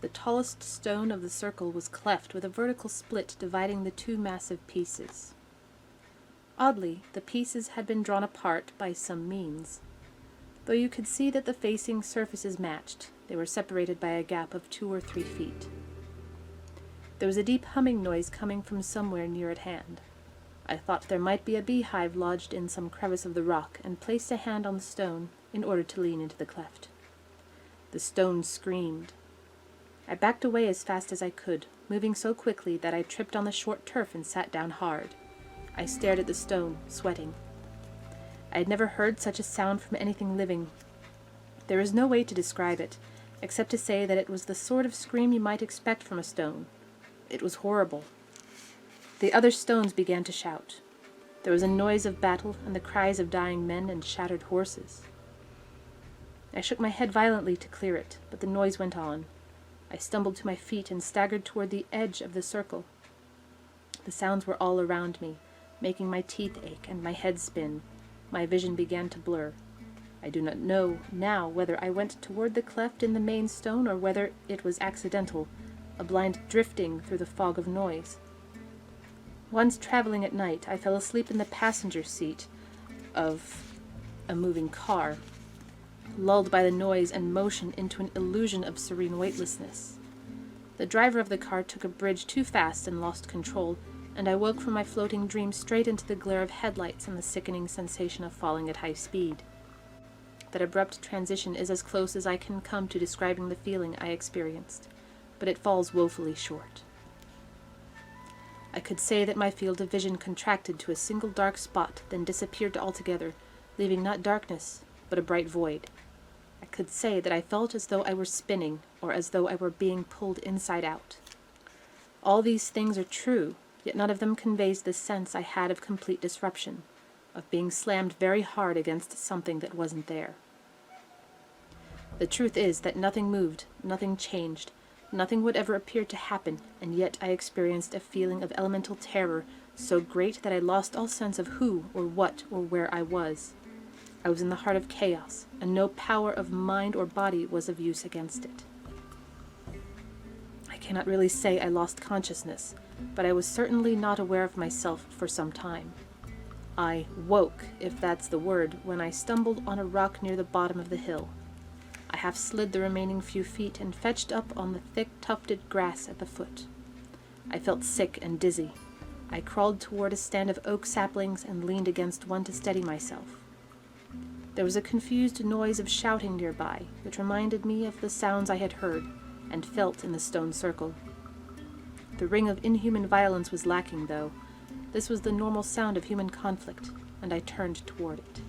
The tallest stone of the circle was cleft with a vertical split dividing the two massive pieces. Oddly, the pieces had been drawn apart by some means. Though you could see that the facing surfaces matched, they were separated by a gap of 2 or 3 feet. There was a deep humming noise coming from somewhere near at hand. I thought there might be a beehive lodged in some crevice of the rock, and placed a hand on the stone in order to lean into the cleft. The stone screamed. I backed away as fast as I could, moving so quickly that I tripped on the short turf and sat down hard. I stared at the stone, sweating. I had never heard such a sound from anything living. There is no way to describe it, except to say that it was the sort of scream you might expect from a stone. It was horrible. The other stones began to shout. There was a noise of battle and the cries of dying men and shattered horses. I shook my head violently to clear it, but the noise went on. I stumbled to my feet and staggered toward the edge of the circle. The sounds were all around me, making my teeth ache and my head spin. My vision began to blur. I do not know now whether I went toward the cleft in the main stone or whether it was accidental, a blind drifting through the fog of noise. Once traveling at night, I fell asleep in the passenger seat of a moving car, lulled by the noise and motion into an illusion of serene weightlessness. The driver of the car took a bridge too fast and lost control, and I woke from my floating dream straight into the glare of headlights and the sickening sensation of falling at high speed. That abrupt transition is as close as I can come to describing the feeling I experienced, but it falls woefully short. I could say that my field of vision contracted to a single dark spot, then disappeared altogether, leaving not darkness, but a bright void. I could say that I felt as though I were spinning, or as though I were being pulled inside out. All these things are true, yet none of them conveys the sense I had of complete disruption, of being slammed very hard against something that wasn't there. The truth is that nothing moved, nothing changed, nothing would ever appear to happen, and yet I experienced a feeling of elemental terror so great that I lost all sense of who or what or where I was. I was in the heart of chaos, and no power of mind or body was of use against it. I cannot really say I lost consciousness, but I was certainly not aware of myself for some time. I woke, if that's the word, when I stumbled on a rock near the bottom of the hill. I half slid the remaining few feet and fetched up on the thick tufted grass at the foot. I felt sick and dizzy. I crawled toward a stand of oak saplings and leaned against one to steady myself. There was a confused noise of shouting nearby, which reminded me of the sounds I had heard and felt in the stone circle. The ring of inhuman violence was lacking, though. This was the normal sound of human conflict, and I turned toward it.